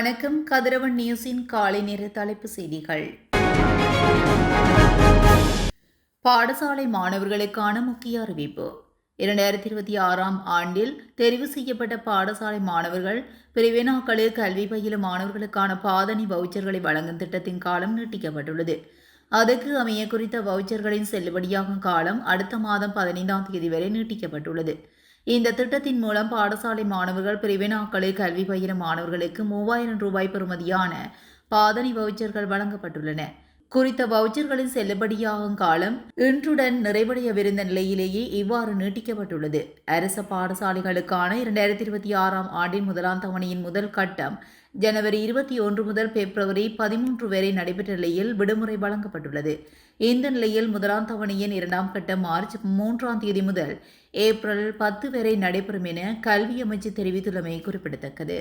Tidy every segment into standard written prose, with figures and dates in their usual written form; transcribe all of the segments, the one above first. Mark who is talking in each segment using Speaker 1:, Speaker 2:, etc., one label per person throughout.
Speaker 1: வணக்கம். கதிரவன் நியூஸின் காலை நேர தலைப்புச் செய்திகள். பாடசாலை மாணவர்களுக்கான முக்கிய அறிவிப்பு. 2026ஆம் ஆண்டில் தெரிவு செய்யப்பட்ட பாடசாலை மாணவர்கள் பிரிவினாக்களில் கல்வி பயிலும் மாணவர்களுக்கான பாதணி வவுச்சர்களை வழங்கும் திட்டத்தின் காலம் நீட்டிக்கப்பட்டுள்ளது. அதற்கு அமைய குறித்த வவுச்சர்களின் செல்லுபடியாகும் காலம் அடுத்த மாதம் 15ஆம் தேதி வரை நீட்டிக்கப்பட்டுள்ளது. இந்த திட்டத்தின் மூலம் பாடசாலை மாணவர்கள் பிரிவினாக்களில் கல்வி பயிலும் மாணவர்களுக்கு 3000 ரூபாய் பெறுமதியான பாதணி வவுச்சர்கள் வழங்கப்பட்டுள்ளன. குறித்த வவுச்சர்களின் செல்லுபடியாகும் காலம் இன்றுடன் நிறைவடையவிருந்த நிலையிலேயே இவ்வாறு நீட்டிக்கப்பட்டுள்ளது. அரசு பாடசாலைகளுக்கான 2026ஆம் ஆண்டின் முதலாம் தவணையின் முதல் கட்டம் ஜனவரி 21 முதல் பிப்ரவரி 13 வரை நடைபெற்ற நிலையில் விடுமுறை வழங்கப்பட்டுள்ளது. இந்த நிலையில் முதலாம் தவணையின் இரண்டாம் கட்டம் மார்ச் 3ஆம் தேதி முதல் ஏப்ரல் 10 வரை நடைபெறும் என கல்வி அமைச்சு தெரிவித்துள்ளமை குறிப்பிடத்தக்கது.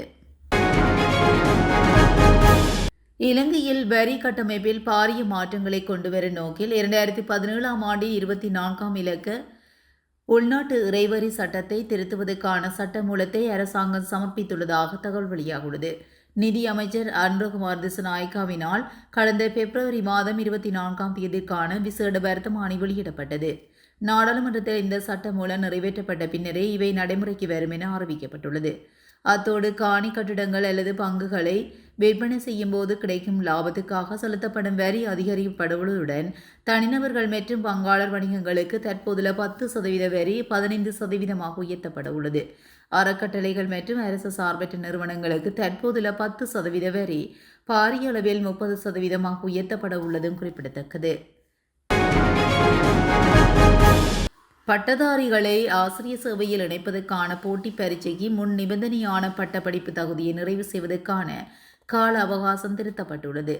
Speaker 1: இலங்கையில் வரி கட்டமைப்பில் பாரிய மாற்றங்களை கொண்டுவரும் நோக்கில் 2017ஆம் ஆண்டின் 24ஆம் இலக்க உள்நாட்டு இறைவரி சட்டத்தை திருத்துவதற்கான சட்டமூலத்தை அரசாங்கம் சமர்ப்பித்துள்ளதாக தகவல் வெளியாகியுள்ளது. நிதி அமைச்சர் அனுரகுமார் திசாநாயக்காவினால் கடந்த பிப்ரவரி மாதம் 24ஆம் தேதிக்கான விசேட வர்த்தமானி வெளியிடப்பட்டது. நாடாளுமன்றத்தில் இந்த சட்டமூலம் நிறைவேற்றப்பட்ட பின்னரே இவை நடைமுறைக்கு வரும் என அறிவிக்கப்பட்டுள்ளது. அத்தோடு காணி கட்டிடங்கள் அல்லது பங்குகளை விற்பனை செய்யும் போது கிடைக்கும் லாபத்துக்காக செலுத்தப்படும் வரி அதிகரிக்கப்படுவதுடன் தனிநபர்கள் மற்றும் பங்காளர் வணிகங்களுக்கு தற்போதுள்ள 10% வரி 15% உயர்த்தப்பட உள்ளது. அறக்கட்டளைகள் மற்றும் அரசு சார்பற்ற நிறுவனங்களுக்கு தற்போதுள்ள 10% வரி பாரிய அளவில் 30% உயர்த்தப்பட உள்ளதும் குறிப்பிடத்தக்கது. பட்டதாரிகளை ஆசிரியர் சேவையில் இணைப்பதற்கான போட்டி பரீட்சைக்கு முன் நிபந்தனையான பட்டப்படிப்பு தகுதியை நிறைவு செய்வதற்கான கால அவகாசம் திருத்தப்பட்டுள்ளது.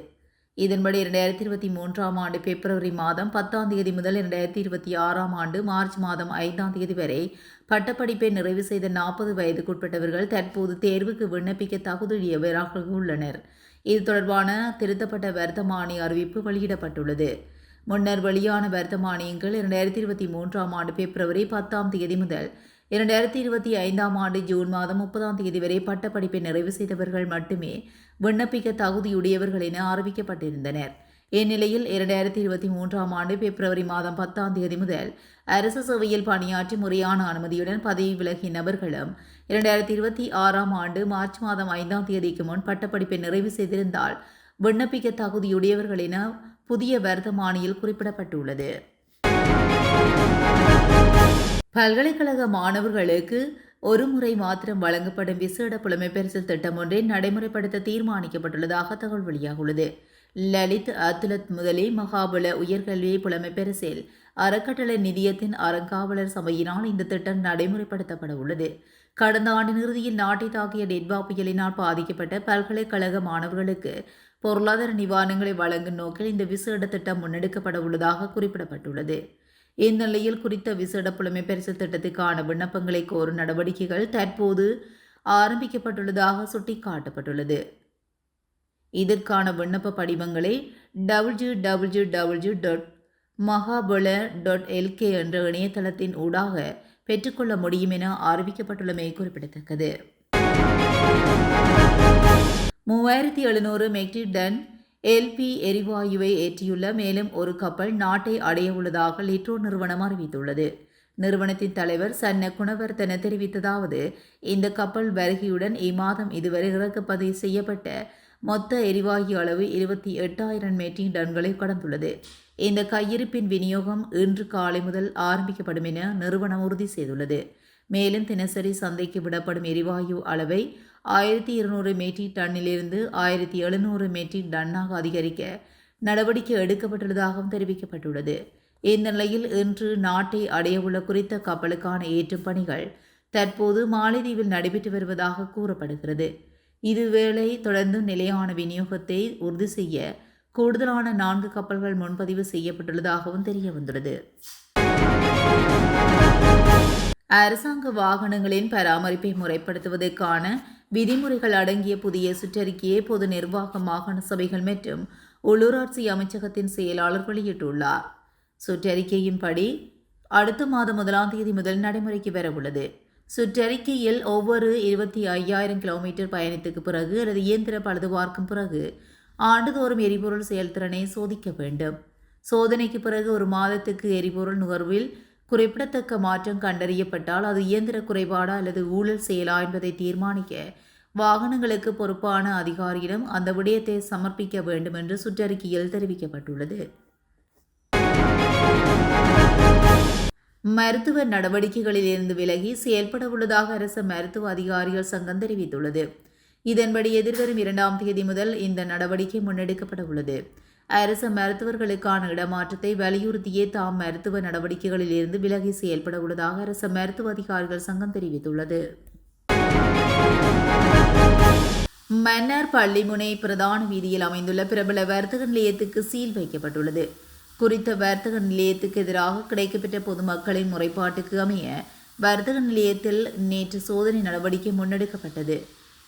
Speaker 1: இதன்படி 2023ஆம் ஆண்டு பிப்ரவரி மாதம் 10ஆம் தேதி முதல் 2026ஆம் ஆண்டு மார்ச் மாதம் 5ஆம் தேதி வரை பட்டப்படிப்பை நிறைவு செய்த 40 வயதுக்குட்பட்டவர்கள் தற்போது தேர்வுக்கு விண்ணப்பிக்க தகுதியுடையவராக உள்ளனர். இது தொடர்பான திருத்தப்பட்ட வர்த்தமானி அறிவிப்பு வெளியிடப்பட்டுள்ளது. முன்னர் வெளியான வர்த்தமானியங்கள் 2023ஆம் ஆண்டு பிப்ரவரி 10ஆம் தேதி முதல் 2025ஆம் ஆண்டு ஜூன் மாதம் 30ஆம் தேதி வரை பட்டப்படிப்பை நிறைவு செய்தவர்கள் மட்டுமே விண்ணப்பிக்க தகுதியுடையவர்கள் என அறிவிக்கப்பட்டிருந்தனர். இந்நிலையில் 2023ஆம் ஆண்டு பிப்ரவரி மாதம் 10ஆம் தேதி முதல் அரசு சேவையில் பணியாற்றி முறையான அனுமதியுடன் பதவி விலகிய நபர்களும் 2026ஆம் ஆண்டு மார்ச் மாதம் 5ஆம் தேதிக்கு முன் பட்டப்படிப்பை நிறைவு செய்திருந்தால் விண்ணப்பிக்க தகுதியுடையவர்கள் என புதிய வர்த்தமானியில் குறிப்பிடப்பட்டுள்ளது. பல்கலைக்கழக மாணவர்களுக்கு ஒரு முறை மாத்திரம் வழங்கப்படும் விசேட புலமை பரிசில் திட்டம் ஒன்றை நடைமுறைப்படுத்த தீர்மானிக்கப்பட்டுள்ளதாக தகவல் வெளியாகியுள்ளது. லலித் அத்துலத் முதலி மகாபல உயர்கல்வி புலமை பரிசில் அறக்கட்டளை நிதியத்தின் அறங்காவலர் சபையினால் இந்த திட்டம் நடைமுறைப்படுத்தப்பட உள்ளது. கடந்த ஆண்டின் இறுதியில் நாட்டை தாக்கிய டெட்வா புயலினால் பாதிக்கப்பட்ட பல்கலைக்கழக மாணவர்களுக்கு பொருளாதார நிவாரணங்களை வழங்கும் நோக்கில் இந்த விசேட திட்டம் முன்னெடுக்கப்பட உள்ளதாக குறிப்பிடப்பட்டுள்ளது. இந்நிலையில் குறித்த விசேட புலமை பரிசில் திட்டத்துக்கான விண்ணப்பங்களை கோரும் நடவடிக்கைகள் தற்போது ஆரம்பிக்கப்பட்டுள்ளதாக சுட்டிக்காட்டப்பட்டுள்ளது. இதற்கான விண்ணப்ப படிவங்களை www.mahabala.lk என்ற இணையதளத்தின் ஊடாக பெற்றுக்கொள்ள முடியும் என அறிவிக்கப்பட்டுள்ளமை குறிப்பிடத்தக்கது. 3700 மெட்ரிக் டன் எல்பி எரிவாயுவை ஏற்றியுள்ள மேலும் ஒரு கப்பல் நாட்டை அடைய உள்ளதாக லிட்ரோ நிறுவனம் அறிவித்துள்ளது. நிறுவனத்தின் தலைவர் சன்ன குணவர்த்தன தெரிவித்ததாவது, இந்த கப்பல் வருகையுடன் இம்மாதம் இதுவரை இறக்குமதி செய்யப்பட்ட மொத்த எரிவாயு அளவு 28,000 மெட்ரிக் டன்களை கடந்துள்ளது. இந்த கையிருப்பின் விநியோகம் இன்று காலை முதல் ஆரம்பிக்கப்படும் என நிறுவனம் உறுதி செய்துள்ளது. மேலும் தினசரி சந்தைக்கு விடப்படும் எரிவாயு அளவை 1200 மெட்ரிக் டன்னிலிருந்து 1700 மெட்ரிக் டன்னாக அதிகரிக்க நடவடிக்கை எடுக்கப்பட்டுள்ளதாகவும் தெரிவிக்கப்பட்டுள்ளது. இந்த நிலையில் இன்று நாட்டை அடையவுள்ள குறித்த கப்பலுக்கான ஏற்றும் பணிகள் தற்போது மாலைதீவில் நடைபெற்று வருவதாக கூறப்படுகிறது. இதுவேளை தொடர்ந்து நிலையான விநியோகத்தை உறுதி செய்ய கூடுதலான 4 கப்பல்கள் முன்பதிவு செய்யப்பட்டுள்ளதாகவும் தெரியவந்துள்ளது. அரசாங்க வாகனங்களின் பராமரிப்பை முறைப்படுத்துவதற்கான விதிமுறைகள் அடங்கிய புதிய சுற்றறிக்கையை பொது நிர்வாக மாகாண சபைகள் மற்றும் உள்ளூராட்சி அமைச்சகத்தின் செயலாளர் வெளியிட்டுள்ளார். சுற்றறிக்கையின்படி அடுத்த மாதம் 1ஆம் தேதி முதல் நடைமுறைக்கு வரவுள்ளது. சுற்றறிக்கையில் ஒவ்வொரு 25,000 கிலோமீட்டர் பயணத்துக்கு பிறகு அல்லது இயந்திர பழுது பார்க்கும் பிறகு ஆண்டுதோறும் எரிபொருள் செயல்திறனை சோதிக்க வேண்டும். சோதனைக்கு பிறகு ஒரு மாதத்துக்கு எரிபொருள் நுகர்வில் குறிப்பிடத்தக்க மாற்றம் கண்டறியப்பட்டால் அது இயந்திர குறைபாடா அல்லது ஊழல் செயலா என்பதை தீர்மானிக்க வாகனங்களுக்கு பொறுப்பான அதிகாரியிடம் அந்த விடயத்தை சமர்ப்பிக்க வேண்டும் என்று சுற்றறிக்கையில் தெரிவிக்கப்பட்டுள்ளது. மருத்துவ நடவடிக்கைகளில் இருந்து விலகி செயல்பட உள்ளதாக அரசு மருத்துவ அதிகாரிகள் சங்கம் தெரிவித்துள்ளது. இதன்படி எதிர்வரும் 2ஆம் தேதி முதல் இந்த நடவடிக்கை முன்னெடுக்கப்பட உள்ளது. அரசு மருத்துவர்களுக்கான இடமாற்றத்தை வலியுறுத்தியே தாம் மருத்துவ நடவடிக்கைகளில் இருந்து விலகி செயல்பட உள்ளதாக அரசு மருத்துவ அதிகாரிகள் சங்கம் தெரிவித்துள்ளது. மன்னார் பள்ளிமுனை பிரதான வீதியில் அமைந்துள்ள பிரபல வர்த்தக நிலையத்துக்கு சீல் வைக்கப்பட்டுள்ளது. குறித்த வர்த்தக நிலையத்துக்கு எதிராக கிடைக்கப்பெற்ற பொதுமக்களின் முறைப்பாட்டுக்கு அமைய வர்த்தக நிலையத்தில் நேற்று சோதனை நடவடிக்கை முன்னெடுக்கப்பட்டது.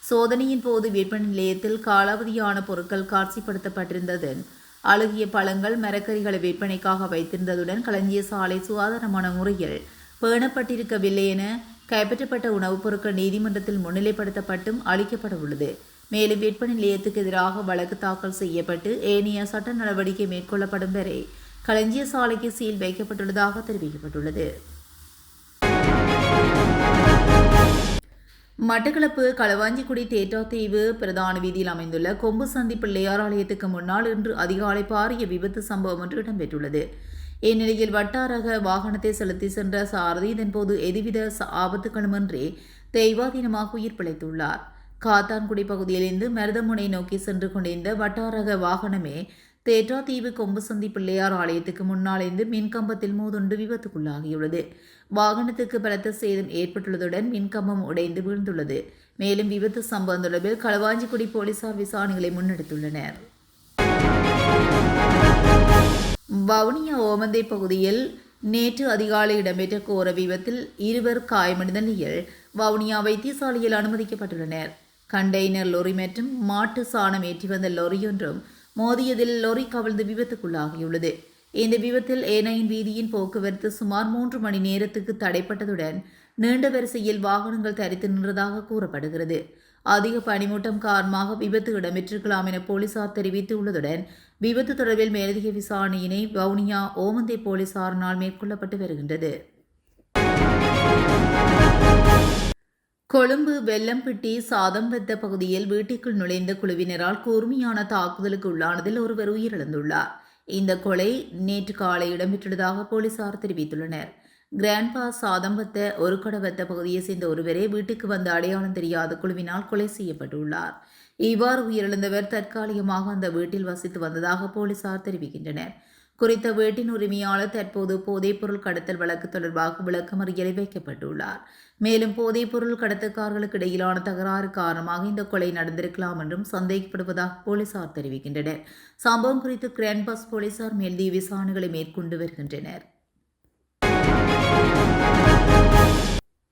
Speaker 1: சோதனையின் போது விற்பனை நிலையத்தில் காலாவதியான பொருட்கள் காட்சிப்படுத்தப்பட்டிருந்ததுடன் அழுகிய பழங்கள் மரக்கறிகளை விற்பனைக்காக வைத்திருந்ததுடன் களஞ்சிய சாலை சுகாதாரமான முறையில் பேணப்பட்டிருக்கவில்லை என கைப்பற்றப்பட்ட உணவுப் பொருட்கள் நீதிமன்றத்தில் முன்னிலைப்படுத்தப்பட்டும் அளிக்கப்பட உள்ளது. மேலும் விற்பனை நிலையத்துக்கு எதிராக வழக்கு தாக்கல் செய்யப்பட்டு ஏனைய சட்ட நடவடிக்கை மேற்கொள்ளப்படும் வரை களஞ்சிய சாலைக்கு சீல் வைக்கப்பட்டுள்ளதாக தெரிவிக்கப்பட்டுள்ளது. மட்டக்களப்பு களவாஞ்சிக்குடி தேற்றாத்தீவு பிரதான வீதியில் அமைந்துள்ள கொம்பு சந்தி பிள்ளையார் ஆலயத்துக்கு முன்னால் இன்று அதிகாலை பாரிய விபத்து சம்பவம் ஒன்று இடம்பெற்றுள்ளது. இந்நிலையில் வட்டாரக வாகனத்தை செலுத்தி சென்ற சாரதி இதன்போது எதுவித ஆபத்துகளுமின்றி தெய்வாதீனமாக உயிர் பிழைத்துள்ளார். காத்தான்குடி பகுதியிலிருந்து மருதமுனை நோக்கி சென்று கொண்டிருந்த வட்டாரக வாகனமே தேற்றாத்தீவு கொம்புசந்தி பிள்ளையார் ஆலயத்துக்கு முன்னால் இருந்து மின்கம்பத்தில் மோதுண்டு விபத்துக்குள்ளாகியுள்ளது. வாகனத்துக்கு பலத்த சேதம் ஏற்பட்டுள்ளதுடன் மின்கம்பம் உடைந்து வீழ்ந்துள்ளது. மேலும் விபத்து சம்பவம் தொடர்பில் களவாஞ்சிக்குடி போலீசார் விசாரணைகளை முன்னெடுத்துள்ளனர். வவுனியா ஓமந்தை பகுதியில் நேற்று அதிகாலை இடம்பெற்ற கோர விபத்தில் 2 காயமடைந்த நிலையில் வவுனியா வைத்தியசாலையில் அனுமதிக்கப்பட்டுள்ளனர். கண்டெய்னர் லொரி மற்றும் மாட்டு சாணம் ஏற்றி வந்த லொரியொன்றும் மோதியதில் லொரி கவிழ்ந்து விபத்துக்குள்ளாகியுள்ளது. இந்த விபத்தில் ஏனையின் வீதியின் போக்குவரத்து சுமார் 3 மணி நேரத்துக்கு தடைப்பட்டதுடன் நீண்ட வரிசையில் வாகனங்கள் தரித்து நின்றதாக கூறப்படுகிறது. அதிக பனிமூட்டம் காரணமாக விபத்து இடம்பெற்றிருக்கலாம் என போலீசார் தெரிவித்துள்ளதுடன் விபத்து தொடர்பில் மேலதிக விசாரணையினை வவுனியா ஓமந்தை போலீசாரினால் மேற்கொள்ளப்பட்டு வருகின்றது. கொழும்பு வெள்ளம்பிட்டி சாதம்பத்த பகுதியில் வீட்டிற்குள் நுழைந்த குழுவினரால் கூர்மையான தாக்குதலுக்கு உள்ளானதில் ஒருவர் உயிரிழந்துள்ளார். இந்த கொலை நேற்று காலை இடம்பெற்றுள்ளதாக போலீசார் தெரிவித்துள்ளனர். கிராண்ட்பா சாதம்பத்த ஒருகடவத்த பகுதியை சேர்ந்த ஒருவரே வீட்டுக்கு வந்த அடையாளம் தெரியாத குழுவினால் கொலை செய்யப்பட்டுள்ளார். இவ்வாறு உயிரிழந்தவர் தற்காலிகமாக அந்த வீட்டில் வசித்து வந்ததாக போலீசார் தெரிவிக்கின்றனர். குறித்த வீட்டின் உரிமையாளர் தற்போது போதைப்பொருள் கடத்தல் வழக்கு தொடர்பாக விளக்கமறியலில் வைக்கப்பட்டுள்ளார். மேலும் போதைப்பொருள் கடத்தல்காரர்களுக்கு இடையிலான தகராறு காரணமாக இந்த கொலை நடந்திருக்கலாம் என்றும் சந்தேகப்படுவதாக போலீசார் தெரிவிக்கின்றனர். சம்பவம் குறித்து கிராண்ட்பாஸ் போலீசார் மேலதிக விசாரணைகளை மேற்கொண்டு வருகின்றனர்.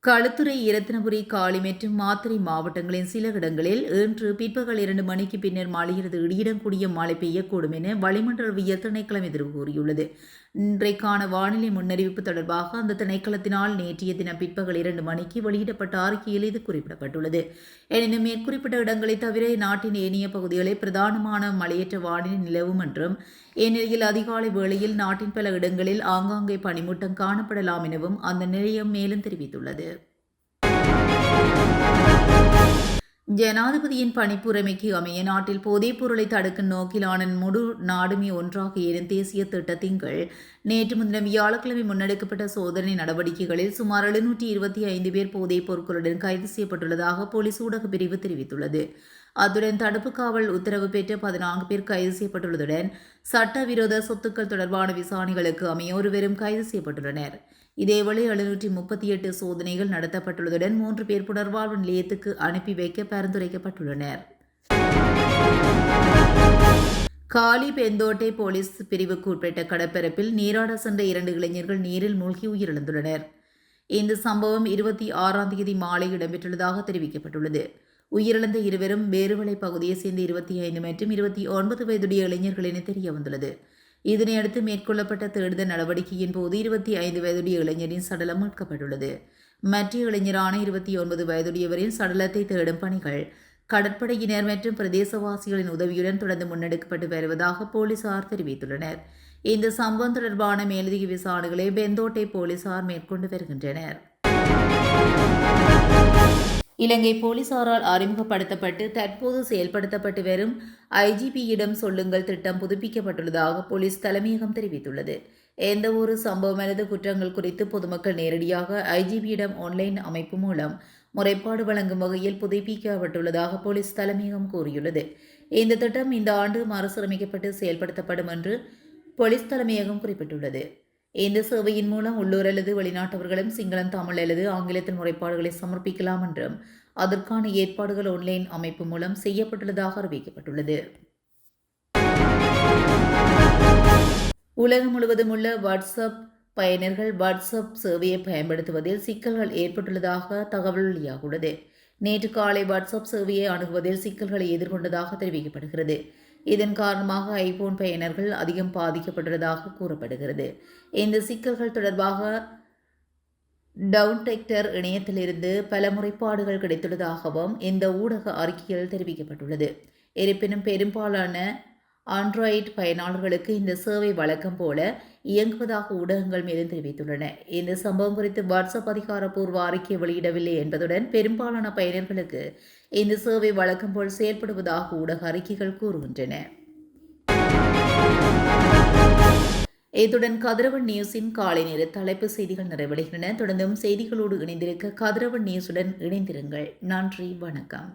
Speaker 1: களுத்துறை, இரத்தினபுரி, காலி மற்றும் மாத்தறை மாவட்டங்களின் சில இடங்களில் இன்று பிற்பகல் 2 மணிக்கு பின்னர் மழையிலிருந்து இடியுடன் கூடிய மழை பெய்யக்கூடும் என வளிமண்டலவியல் திணைக்களம் எதிர்வு கூறியுள்ளது. இன்றைக்கான வானிலை முன்னறிவிப்பு தொடர்பாக அந்த திணைக்களத்தினால் நேற்றைய தினம் பிற்பகல் 2 மணிக்கு வெளியிடப்பட்ட அறிக்கையில் இது குறிப்பிடப்பட்டுள்ளது. எனினும் மேற்குறிப்பிட்ட இடங்களை தவிர நாட்டின் ஏனைய பகுதிகளில் பிரதானமான மழையற்ற வானிலை நிலவும் என்றும் இந்நிலையில் அதிகாலை வேளையில் நாட்டின் பல இடங்களில் ஆங்காங்கே பனிமூட்டம் காணப்படலாம் எனவும் அந்த நிலையம் மேலும் தெரிவித்துள்ளது. ஜனாதிபதியின் பணிப்புரைமைக்கு அமைய நாட்டில் போதைப் பொருளை தடுக்கும் நோக்கிலான முழு நாடுமே ஒன்றாக எனும் தேசிய திட்டத்தின் கீழ் நேற்று முன்தினம் வியாழக்கிழமை முன்னெடுக்கப்பட்ட சோதனை நடவடிக்கைகளில் சுமார் 725 பேர் போதைப் பொருட்களுடன் கைது செய்யப்பட்டுள்ளதாக போலீஸ் ஊடகப் பிரிவு தெரிவித்துள்ளது. அத்துடன் தடுப்பு காவல் உத்தரவு பெற்ற 14 பேர் கைது செய்யப்பட்டுள்ளதுடன் சட்டவிரோத சொத்துக்கள் தொடர்பான விசாரணைகளுக்கு அமைய ஒருவரும் கைது செய்யப்பட்டுள்ளனர். இதேவேளை 738 சோதனைகள் நடத்தப்பட்டுள்ளதுடன் 3 பேர் புனர்வாழ்வு நிலையத்துக்கு அனுப்பி வைக்க பரிந்துரைக்கப்பட்டுள்ளனர். காலி பெந்தோட்டை போலீஸ் பிரிவுக்கு உட்பட்ட கடற்பரப்பில் நீராட சென்ற 2 இளைஞர்கள் நீரில் மூழ்கி உயிரிழந்துள்ளனர். இந்த சம்பவம் 26ஆம் தேதி மாலை இடம்பெற்றுள்ளதாக தெரிவிக்கப்பட்டுள்ளது. உயிரிழந்த இருவரும் வேறுவலை பகுதியைச் சேர்ந்த 25 மற்றும் 29 வயதுடைய இளைஞர்கள் என தெரிய வந்துள்ளது. இதனையடுத்து மேற்கொள்ளப்பட்ட தேடுதல் நடவடிக்கையின் போது 25 வயதுடைய இளைஞரின் சடலம் மீட்கப்பட்டுள்ளது. மற்ற இளைஞரான 29 வயதுடையவரின் சடலத்தை தேடும் பணிகள் கடற்படையினர் மற்றும் பிரதேசவாசிகளின் உதவியுடன் தொடர்ந்து முன்னெடுக்கப்பட்டு வருவதாக போலீசார் தெரிவித்துள்ளனர். இந்த சம்பவம் தொடர்பான மேலதிக விசாரணைகளை பெந்தோட்டை போலீசார் மேற்கொண்டு வருகின்றனர். இலங்கை போலீசாரால் அறிமுகப்படுத்தப்பட்டு தற்போது செயல்படுத்தப்பட்டு வரும் ஐஜிபியிடம் சொல்லுங்கள் திட்டம் புதுப்பிக்கப்பட்டுள்ளதாக போலீஸ் தலைமையகம் தெரிவித்துள்ளது. எந்தவொரு சம்பவம் அல்லது குற்றங்கள் குறித்து பொதுமக்கள் நேரடியாக ஐஜிபியிடம் ஆன்லைன் அமைப்பு மூலம் முறைப்பாடு வழங்கும் வகையில் புதுப்பிக்கப்பட்டுள்ளதாக போலீஸ் தலைமையகம் கூறியுள்ளது. இந்த திட்டம் இந்த ஆண்டு மறுசீரமைக்கப்பட்டு செயல்படுத்தப்படும் என்று போலீஸ் தலைமையகம் குறிப்பிட்டுள்ளது. இந்த சேவையின் மூலம் உள்ளூர் அல்லது வெளிநாட்டவர்களும் சிங்களம், தமிழ் அல்லது ஆங்கிலத்தில் முறைப்பாடுகளை சமர்ப்பிக்கலாம் என்றும் அதற்கான ஏற்பாடுகள் ஆன்லைன் அமைப்பு மூலம் செய்யப்பட்டுள்ளதாக அறிவிக்கப்பட்டுள்ளது. உலகம் முழுவதும் உள்ள வாட்ஸ்அப் பயனர்கள் வாட்ஸ்அப் சேவையை பயன்படுத்துவதில் சிக்கல்கள் ஏற்பட்டுள்ளதாக தகவல் வெளியாகியுள்ளது. நேற்று காலை வாட்ஸ்அப் சேவையை அணுகுவதில் சிக்கல்களை எதிர்கொண்டதாக தெரிவிக்கப்படுகிறது. இதன் காரணமாக ஐபோன் பயனர்கள் அதிகம் பாதிக்கப்பட்டுள்ளதாக கூறப்படுகிறது. இந்த சிக்கல்கள் தொடர்பாக டவுன்டெக்டர் இணையத்திலிருந்து பல முறைப்பாடுகள் கிடைத்துள்ளதாகவும் இந்த ஊடக அறிக்கையில் தெரிவிக்கப்பட்டுள்ளது. இருப்பினும் பெரும்பாலான ஆண்ட்ராய்டு பயனாளர்களுக்கு இந்த சேவை வழக்கம் போல இயங்குவதாக ஊடகங்கள் மேலும் தெரிவித்துள்ளன. இந்த சம்பவம் குறித்து வாட்ஸ்அப் அதிகாரப்பூர்வ அறிக்கை வெளியிடவில்லை என்பதுடன் பெரும்பாலான பயனர்களுக்கு இந்த சேவை வழக்கம் போல் செயல்படுவதாக ஊடக அறிக்கைகள் கூறுகின்றன. இத்துடன் கதிரவன் நியூஸின் காலை நேர தலைப்பு செய்திகள் நிறைவடைகின்றன. தொடர்ந்தும் செய்திகளோடு இணைந்திருக்க கதிரவன் நியூஸுடன் இணைந்திருங்கள். நன்றி, வணக்கம்.